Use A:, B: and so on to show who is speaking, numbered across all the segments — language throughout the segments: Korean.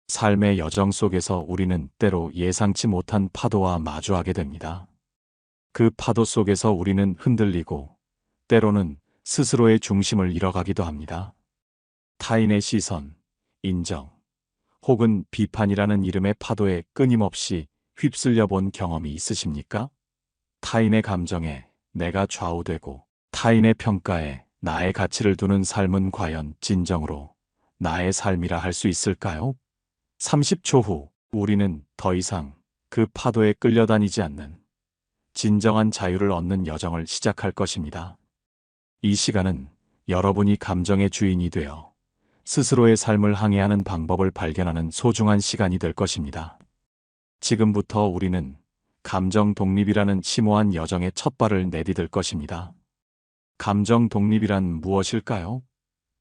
A: 삶의 여정 속에서 우리는 때로 예상치 못한 파도와 마주하게 됩니다. 그 파도 속에서 우리는 흔들리고 때로는 스스로의 중심을 잃어가기도 합니다. 타인의 시선, 인정, 혹은 비판이라는 이름의 파도에 끊임없이 휩쓸려 본 경험이 있으십니까? 타인의 감정에 내가 좌우되고 타인의 평가에 나의 가치를 두는 삶은 과연 진정으로 나의 삶이라 할 수 있을까요? 30초 후 우리는 더 이상 그 파도에 끌려다니지 않는 진정한 자유를 얻는 여정을 시작할 것입니다. 이 시간은 여러분이 감정의 주인이 되어 스스로의 삶을 항해하는 방법을 발견하는 소중한 시간이 될 것입니다. 지금부터 우리는 감정 독립이라는 심오한 여정의 첫 발을 내디딜 것입니다. 감정 독립이란 무엇일까요?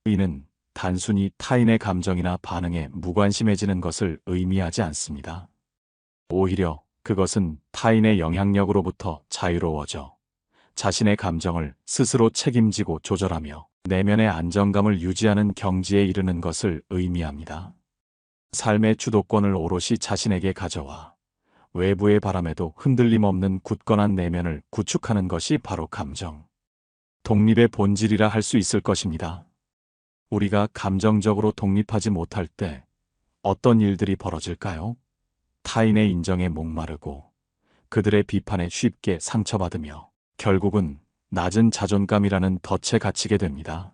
A: 이는 단순히 타인의 감정이나 반응에 무관심해지는 것을 의미하지 않습니다. 오히려 그것은 타인의 영향력으로부터 자유로워져 자신의 감정을 스스로 책임지고 조절하며 내면의 안정감을 유지하는 경지에 이르는 것을 의미합니다. 삶의 주도권을 오롯이 자신에게 가져와 외부의 바람에도 흔들림 없는 굳건한 내면을 구축하는 것이 바로 감정 독립의 본질이라 할 수 있을 것입니다. 우리가 감정적으로 독립하지 못할 때 어떤 일들이 벌어질까요? 타인의 인정에 목마르고 그들의 비판에 쉽게 상처받으며 결국은 낮은 자존감이라는 덫에 갇히게 됩니다.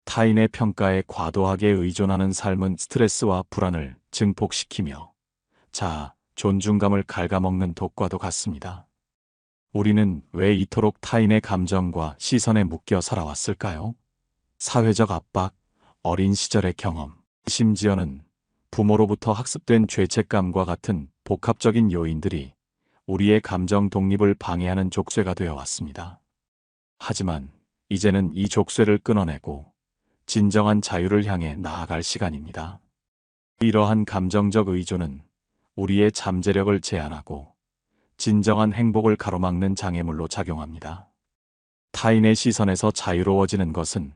A: 타인의 평가에 과도하게 의존하는 삶은 스트레스와 불안을 증폭시키며 자아, 존중감을 갉아먹는 독과도 같습니다. 우리는 왜 이토록 타인의 감정과 시선에 묶여 살아왔을까요? 사회적 압박, 어린 시절의 경험, 심지어는 부모로부터 학습된 죄책감과 같은 복합적인 요인들이 우리의 감정 독립을 방해하는 족쇄가 되어 왔습니다. 하지만 이제는 이 족쇄를 끊어내고 진정한 자유를 향해 나아갈 시간입니다. 이러한 감정적 의존은 우리의 잠재력을 제한하고 진정한 행복을 가로막는 장애물로 작용합니다. 타인의 시선에서 자유로워지는 것은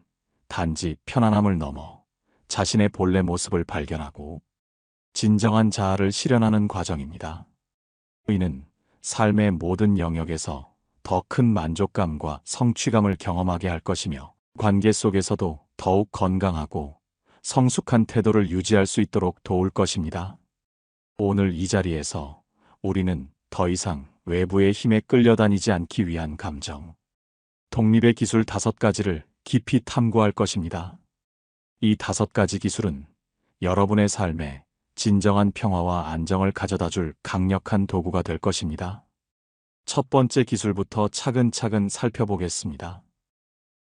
A: 단지 편안함을 넘어 자신의 본래 모습을 발견하고 진정한 자아를 실현하는 과정입니다. 이는 삶의 모든 영역에서 더 큰 만족감과 성취감을 경험하게 할 것이며 관계 속에서도 더욱 건강하고 성숙한 태도를 유지할 수 있도록 도울 것입니다. 오늘 이 자리에서 우리는 더 이상 외부의 힘에 끌려다니지 않기 위한 감정 독립의 기술 5가지를 깊이 탐구할 것입니다. 이 5가지 기술은 여러분의 삶에 진정한 평화와 안정을 가져다 줄 강력한 도구가 될 것입니다. 첫 번째 기술부터 차근차근 살펴보겠습니다.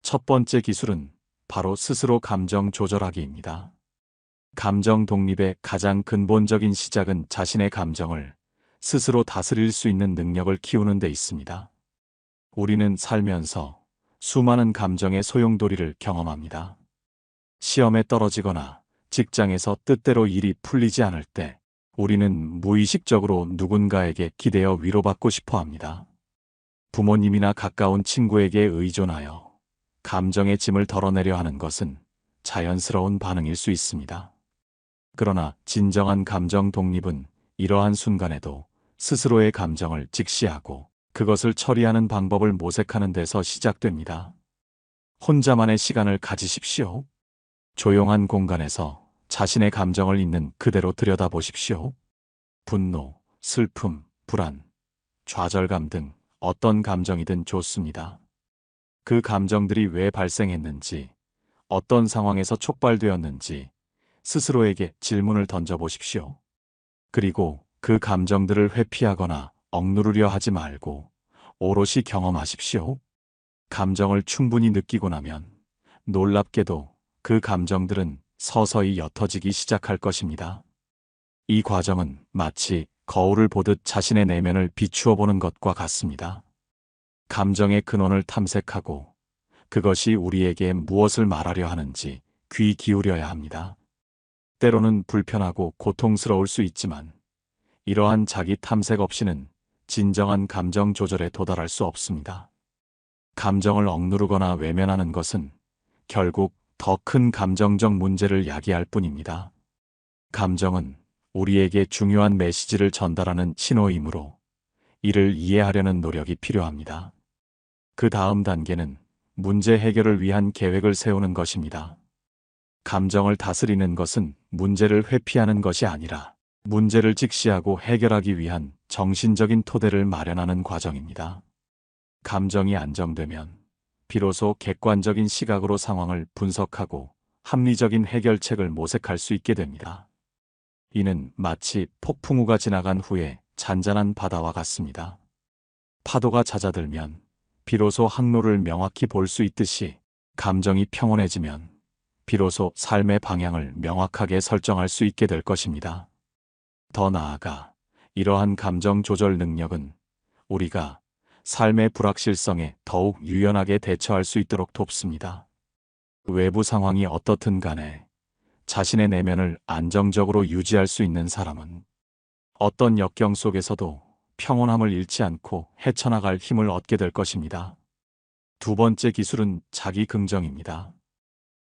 A: 첫 번째 기술은 바로 스스로 감정 조절하기입니다. 감정 독립의 가장 근본적인 시작은 자신의 감정을 스스로 다스릴 수 있는 능력을 키우는 데 있습니다. 우리는 살면서 수많은 감정의 소용돌이를 경험합니다. 시험에 떨어지거나 직장에서 뜻대로 일이 풀리지 않을 때 우리는 무의식적으로 누군가에게 기대어 위로받고 싶어 합니다. 부모님이나 가까운 친구에게 의존하여 감정의 짐을 덜어내려 하는 것은 자연스러운 반응일 수 있습니다. 그러나 진정한 감정 독립은 이러한 순간에도 스스로의 감정을 직시하고 그것을 처리하는 방법을 모색하는 데서 시작됩니다. 혼자만의 시간을 가지십시오. 조용한 공간에서 자신의 감정을 있는 그대로 들여다보십시오. 분노, 슬픔, 불안, 좌절감 등 어떤 감정이든 좋습니다. 그 감정들이 왜 발생했는지, 어떤 상황에서 촉발되었는지 스스로에게 질문을 던져보십시오. 그리고 그 감정들을 회피하거나 억누르려 하지 말고 오롯이 경험하십시오. 감정을 충분히 느끼고 나면 놀랍게도 그 감정들은 서서히 옅어지기 시작할 것입니다. 이 과정은 마치 거울을 보듯 자신의 내면을 비추어 보는 것과 같습니다. 감정의 근원을 탐색하고 그것이 우리에게 무엇을 말하려 하는지 귀 기울여야 합니다. 때로는 불편하고 고통스러울 수 있지만 이러한 자기 탐색 없이는 진정한 감정 조절에 도달할 수 없습니다. 감정을 억누르거나 외면하는 것은 결국 더 큰 감정적 문제를 야기할 뿐입니다. 감정은 우리에게 중요한 메시지를 전달하는 신호이므로 이를 이해하려는 노력이 필요합니다. 그 다음 단계는 문제 해결을 위한 계획을 세우는 것입니다. 감정을 다스리는 것은 문제를 회피하는 것이 아니라 문제를 직시하고 해결하기 위한 정신적인 토대를 마련하는 과정입니다. 감정이 안정되면 비로소 객관적인 시각으로 상황을 분석하고 합리적인 해결책을 모색할 수 있게 됩니다. 이는 마치 폭풍우가 지나간 후에 잔잔한 바다와 같습니다. 파도가 잦아들면 비로소 항로를 명확히 볼 수 있듯이 감정이 평온해지면 비로소 삶의 방향을 명확하게 설정할 수 있게 될 것입니다. 더 나아가 이러한 감정 조절 능력은 우리가 삶의 불확실성에 더욱 유연하게 대처할 수 있도록 돕습니다. 외부 상황이 어떻든 간에 자신의 내면을 안정적으로 유지할 수 있는 사람은 어떤 역경 속에서도 평온함을 잃지 않고 헤쳐나갈 힘을 얻게 될 것입니다. 두 번째 기술은 자기 긍정입니다.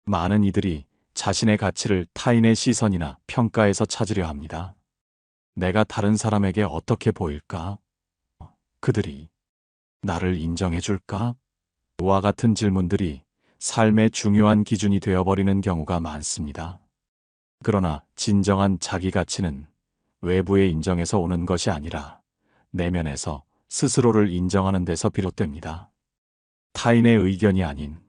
A: 많은 이들이 자신의 가치를 타인의 시선이나 평가에서 찾으려 합니다. 내가 다른 사람에게 어떻게 보일까? 그들이 나를 인정해 줄까? 와 같은 질문들이 삶의 중요한 기준이 되어버리는 경우가 많습니다. 그러나 진정한 자기 가치는 외부의 인정에서 오는 것이 아니라 내면에서 스스로를 인정하는 데서 비롯됩니다. 타인의 의견이 아닌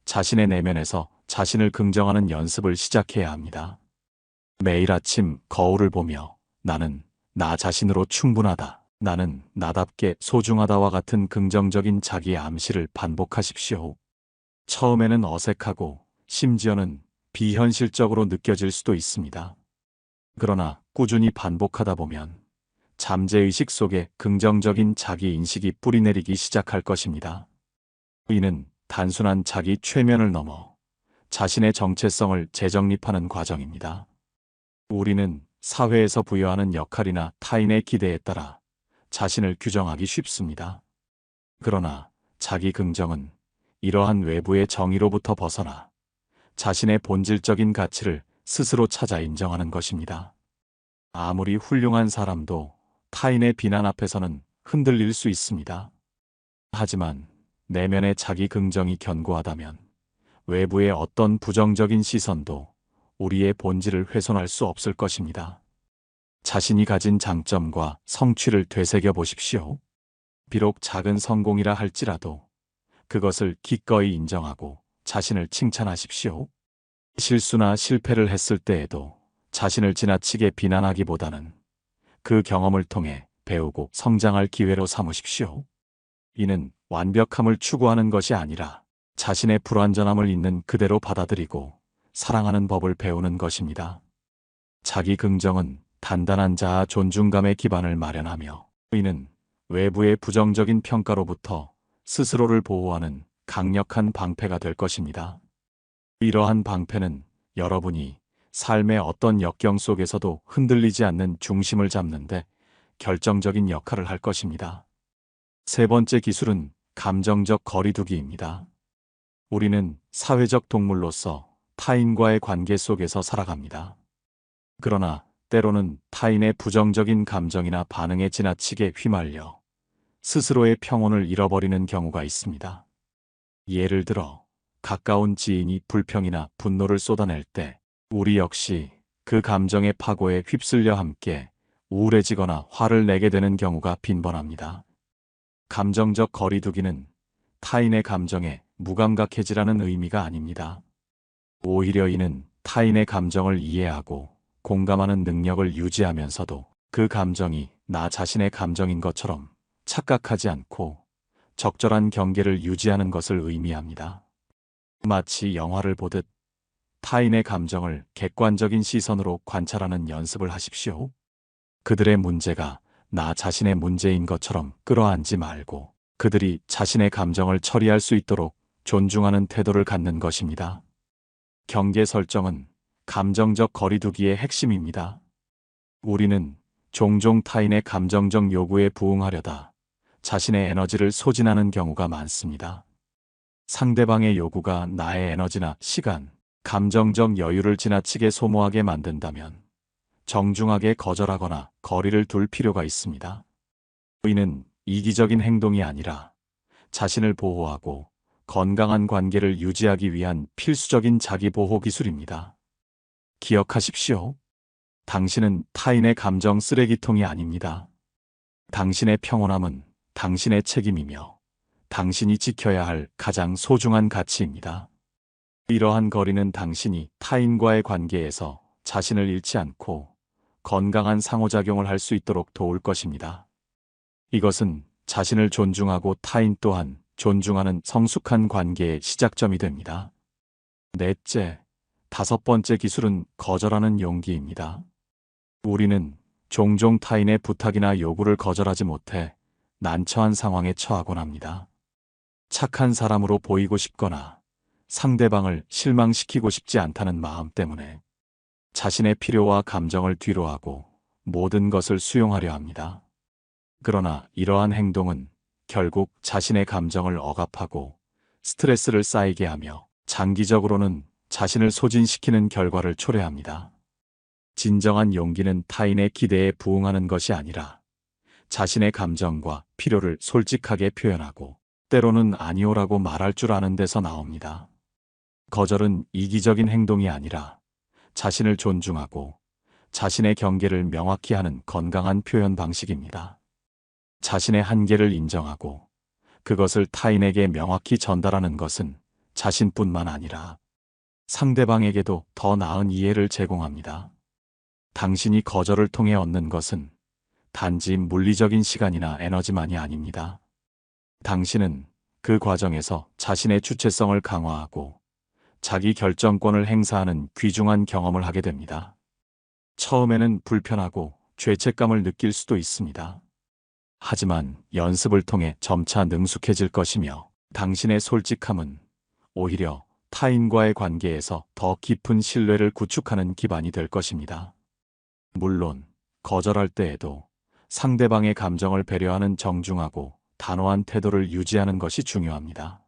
A: 자신의 내면에서 자신을 긍정하는 연습을 시작해야 합니다. 매일 아침 거울을 보며 나는 나 자신으로 충분하다. 나는 나답게 소중하다와 같은 긍정적인 자기 암시를 반복하십시오. 처음에는 어색하고 심지어는 비현실적으로 느껴질 수도 있습니다. 그러나 꾸준히 반복하다 보면 잠재의식 속에 긍정적인 자기 인식이 뿌리내리기 시작할 것입니다. 이는 단순한 자기 최면을 넘어 자신의 정체성을 재정립하는 과정입니다. 우리는 사회에서 부여하는 역할이나 타인의 기대에 따라 자신을 규정하기 쉽습니다. 그러나 자기 긍정은 이러한 외부의 정의로부터 벗어나 자신의 본질적인 가치를 스스로 찾아 인정하는 것입니다. 아무리 훌륭한 사람도 타인의 비난 앞에서는 흔들릴 수 있습니다. 하지만 내면의 자기 긍정이 견고하다면 외부의 어떤 부정적인 시선도 우리의 본질을 훼손할 수 없을 것입니다. 자신이 가진 장점과 성취를 되새겨 보십시오. 비록 작은 성공이라 할지라도 그것을 기꺼이 인정하고 자신을 칭찬하십시오. 실수나 실패를 했을 때에도 자신을 지나치게 비난하기보다는 그 경험을 통해 배우고 성장할 기회로 삼으십시오. 이는 완벽함을 추구하는 것이 아니라 자신의 불완전함을 있는 그대로 받아들이고 사랑하는 법을 배우는 것입니다. 자기 긍정은 단단한 자아 존중감의 기반을 마련하며 이는 외부의 부정적인 평가로부터 스스로를 보호하는 강력한 방패가 될 것입니다. 이러한 방패는 여러분이 삶의 어떤 역경 속에서도 흔들리지 않는 중심을 잡는데 결정적인 역할을 할 것입니다. 세 번째 기술은 감정적 거리두기입니다. 우리는 사회적 동물로서 타인과의 관계 속에서 살아갑니다. 그러나 때로는 타인의 부정적인 감정이나 반응에 지나치게 휘말려 스스로의 평온을 잃어버리는 경우가 있습니다. 예를 들어 가까운 지인이 불평이나 분노를 쏟아낼 때 우리 역시 그 감정의 파고에 휩쓸려 함께 우울해지거나 화를 내게 되는 경우가 빈번합니다. 감정적 거리두기는 타인의 감정에 무감각해지라는 의미가 아닙니다. 오히려 이는 타인의 감정을 이해하고 공감하는 능력을 유지하면서도 그 감정이 나 자신의 감정인 것처럼 착각하지 않고 적절한 경계를 유지하는 것을 의미합니다. 마치 영화를 보듯 타인의 감정을 객관적인 시선으로 관찰하는 연습을 하십시오. 그들의 문제가 나 자신의 문제인 것처럼 끌어안지 말고 그들이 자신의 감정을 처리할 수 있도록 존중하는 태도를 갖는 것입니다. 경계 설정은 감정적 거리두기의 핵심입니다. 우리는 종종 타인의 감정적 요구에 부응하려다 자신의 에너지를 소진하는 경우가 많습니다. 상대방의 요구가 나의 에너지나 시간, 감정적 여유를 지나치게 소모하게 만든다면 정중하게 거절하거나 거리를 둘 필요가 있습니다. 이는 이기적인 행동이 아니라 자신을 보호하고 건강한 관계를 유지하기 위한 필수적인 자기보호 기술입니다. 기억하십시오. 당신은 타인의 감정 쓰레기통이 아닙니다. 당신의 평온함은 당신의 책임이며 당신이 지켜야 할 가장 소중한 가치입니다. 이러한 거리는 당신이 타인과의 관계에서 자신을 잃지 않고 건강한 상호작용을 할 수 있도록 도울 것입니다. 이것은 자신을 존중하고 타인 또한 존중하는 성숙한 관계의 시작점이 됩니다. 넷째, 다섯 번째 기술은 거절하는 용기입니다. 우리는 종종 타인의 부탁이나 요구를 거절하지 못해 난처한 상황에 처하곤 합니다. 착한 사람으로 보이고 싶거나 상대방을 실망시키고 싶지 않다는 마음 때문에 자신의 필요와 감정을 뒤로하고 모든 것을 수용하려 합니다. 그러나 이러한 행동은 결국 자신의 감정을 억압하고 스트레스를 쌓이게 하며 장기적으로는 자신을 소진시키는 결과를 초래합니다. 진정한 용기는 타인의 기대에 부응하는 것이 아니라 자신의 감정과 필요를 솔직하게 표현하고 때로는 아니오라고 말할 줄 아는 데서 나옵니다. 거절은 이기적인 행동이 아니라 자신을 존중하고 자신의 경계를 명확히 하는 건강한 표현 방식입니다. 자신의 한계를 인정하고 그것을 타인에게 명확히 전달하는 것은 자신뿐만 아니라 상대방에게도 더 나은 이해를 제공합니다. 당신이 거절을 통해 얻는 것은 단지 물리적인 시간이나 에너지만이 아닙니다. 당신은 그 과정에서 자신의 주체성을 강화하고 자기 결정권을 행사하는 귀중한 경험을 하게 됩니다. 처음에는 불편하고 죄책감을 느낄 수도 있습니다. 하지만 연습을 통해 점차 능숙해질 것이며 당신의 솔직함은 오히려 타인과의 관계에서 더 깊은 신뢰를 구축하는 기반이 될 것입니다. 물론 거절할 때에도 상대방의 감정을 배려하는 정중하고 단호한 태도를 유지하는 것이 중요합니다.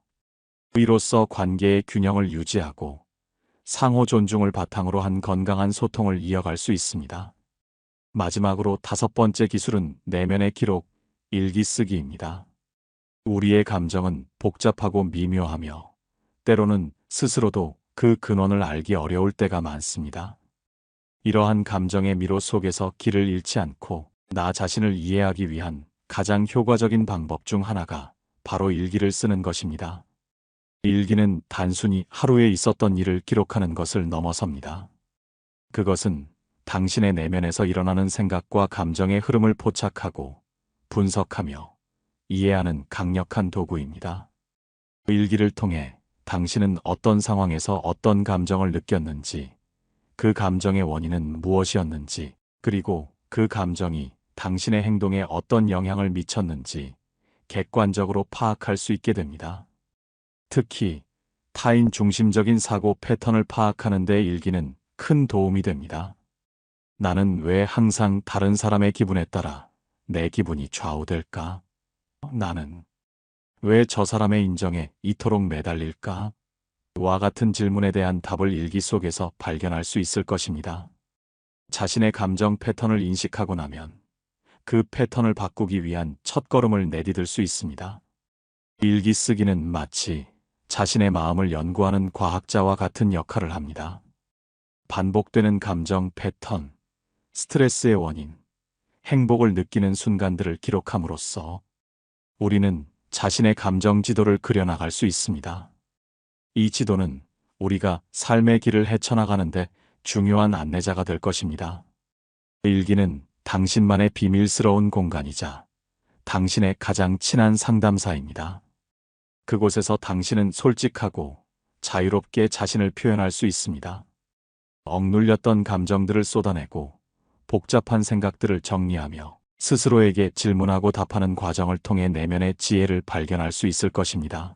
A: 이로써 관계의 균형을 유지하고 상호 존중을 바탕으로 한 건강한 소통을 이어갈 수 있습니다. 마지막으로 다섯 번째 기술은 내면의 기록, 일기 쓰기입니다. 우리의 감정은 복잡하고 미묘하며 때로는 스스로도 그 근원을 알기 어려울 때가 많습니다. 이러한 감정의 미로 속에서 길을 잃지 않고 나 자신을 이해하기 위한 가장 효과적인 방법 중 하나가 바로 일기를 쓰는 것입니다. 일기는 단순히 하루에 있었던 일을 기록하는 것을 넘어섭니다. 그것은 당신의 내면에서 일어나는 생각과 감정의 흐름을 포착하고 분석하며 이해하는 강력한 도구입니다. 일기를 통해 당신은 어떤 상황에서 어떤 감정을 느꼈는지, 그 감정의 원인은 무엇이었는지, 그리고 그 감정이 당신의 행동에 어떤 영향을 미쳤는지 객관적으로 파악할 수 있게 됩니다. 특히 타인 중심적인 사고 패턴을 파악하는 데 일기는 큰 도움이 됩니다. 나는 왜 항상 다른 사람의 기분에 따라 내 기분이 좌우될까? 나는 왜 저 사람의 인정에 이토록 매달릴까? 와 같은 질문에 대한 답을 일기 속에서 발견할 수 있을 것입니다. 자신의 감정 패턴을 인식하고 나면 그 패턴을 바꾸기 위한 첫걸음을 내디딜 수 있습니다. 일기 쓰기는 마치 자신의 마음을 연구하는 과학자와 같은 역할을 합니다. 반복되는 감정 패턴, 스트레스의 원인, 행복을 느끼는 순간들을 기록함으로써 우리는 자신의 감정 지도를 그려나갈 수 있습니다. 이 지도는 우리가 삶의 길을 헤쳐나가는데 중요한 안내자가 될 것입니다. 일기는 당신만의 비밀스러운 공간이자 당신의 가장 친한 상담사입니다. 그곳에서 당신은 솔직하고 자유롭게 자신을 표현할 수 있습니다. 억눌렸던 감정들을 쏟아내고 복잡한 생각들을 정리하며 스스로에게 질문하고 답하는 과정을 통해 내면의 지혜를 발견할 수 있을 것입니다.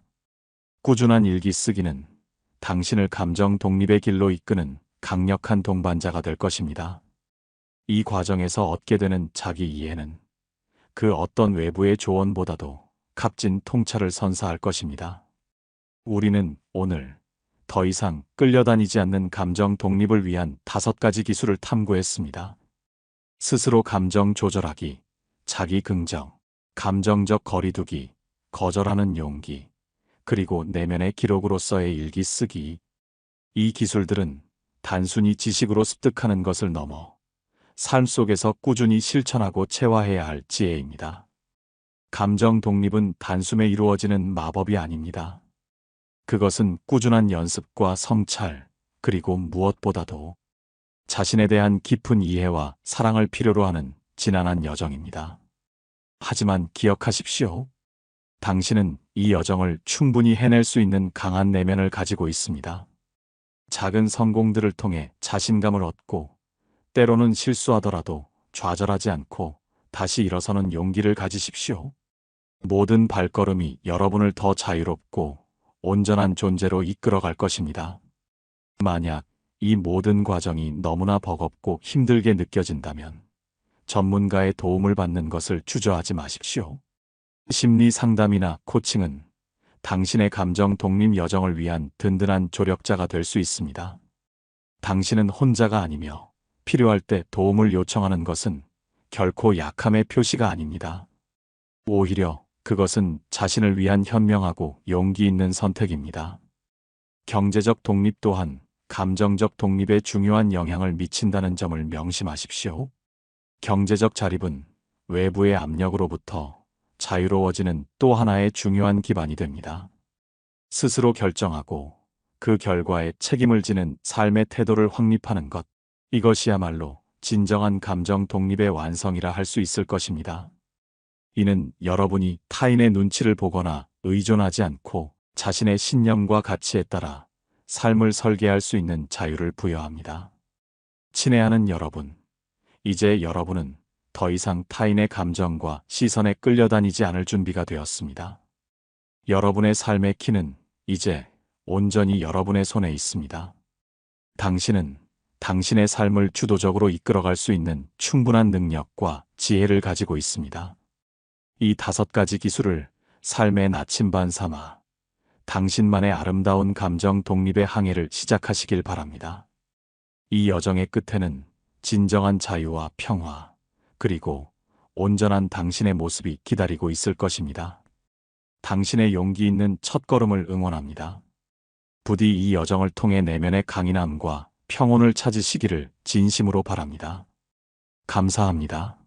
A: 꾸준한 일기 쓰기는 당신을 감정 독립의 길로 이끄는 강력한 동반자가 될 것입니다. 이 과정에서 얻게 되는 자기 이해는 그 어떤 외부의 조언보다도 값진 통찰을 선사할 것입니다. 우리는 오늘 더 이상 끌려다니지 않는 감정 독립을 위한 5가지 기술을 탐구했습니다. 스스로 감정 조절하기, 자기 긍정, 감정적 거리두기, 거절하는 용기, 그리고 내면의 기록으로서의 일기 쓰기. 이 기술들은 단순히 지식으로 습득하는 것을 넘어 삶 속에서 꾸준히 실천하고 체화해야 할 지혜입니다. 감정 독립은 단숨에 이루어지는 마법이 아닙니다. 그것은 꾸준한 연습과 성찰, 그리고 무엇보다도 자신에 대한 깊은 이해와 사랑을 필요로 하는 지난한 여정입니다. 하지만 기억하십시오. 당신은 이 여정을 충분히 해낼 수 있는 강한 내면을 가지고 있습니다. 작은 성공들을 통해 자신감을 얻고, 때로는 실수하더라도 좌절하지 않고 다시 일어서는 용기를 가지십시오. 모든 발걸음이 여러분을 더 자유롭고 온전한 존재로 이끌어갈 것입니다. 만약 이 모든 과정이 너무나 버겁고 힘들게 느껴진다면 전문가의 도움을 받는 것을 주저하지 마십시오. 심리 상담이나 코칭은 당신의 감정 독립 여정을 위한 든든한 조력자가 될 수 있습니다. 당신은 혼자가 아니며 필요할 때 도움을 요청하는 것은 결코 약함의 표시가 아닙니다. 오히려 그것은 자신을 위한 현명하고 용기 있는 선택입니다. 경제적 독립 또한 감정적 독립에 중요한 영향을 미친다는 점을 명심하십시오. 경제적 자립은 외부의 압력으로부터 자유로워지는 또 하나의 중요한 기반이 됩니다. 스스로 결정하고 그 결과에 책임을 지는 삶의 태도를 확립하는 것, 이것이야말로 진정한 감정 독립의 완성이라 할 수 있을 것입니다. 이는 여러분이 타인의 눈치를 보거나 의존하지 않고 자신의 신념과 가치에 따라 삶을 설계할 수 있는 자유를 부여합니다. 친애하는 여러분, 이제 여러분은 더 이상 타인의 감정과 시선에 끌려다니지 않을 준비가 되었습니다. 여러분의 삶의 키는 이제 온전히 여러분의 손에 있습니다. 당신은 당신의 삶을 주도적으로 이끌어갈 수 있는 충분한 능력과 지혜를 가지고 있습니다. 이 5가지 기술을 삶의 나침반 삼아 당신만의 아름다운 감정 독립의 항해를 시작하시길 바랍니다. 이 여정의 끝에는 진정한 자유와 평화, 그리고 온전한 당신의 모습이 기다리고 있을 것입니다. 당신의 용기 있는 첫걸음을 응원합니다. 부디 이 여정을 통해 내면의 강인함과 평온을 찾으시기를 진심으로 바랍니다. 감사합니다.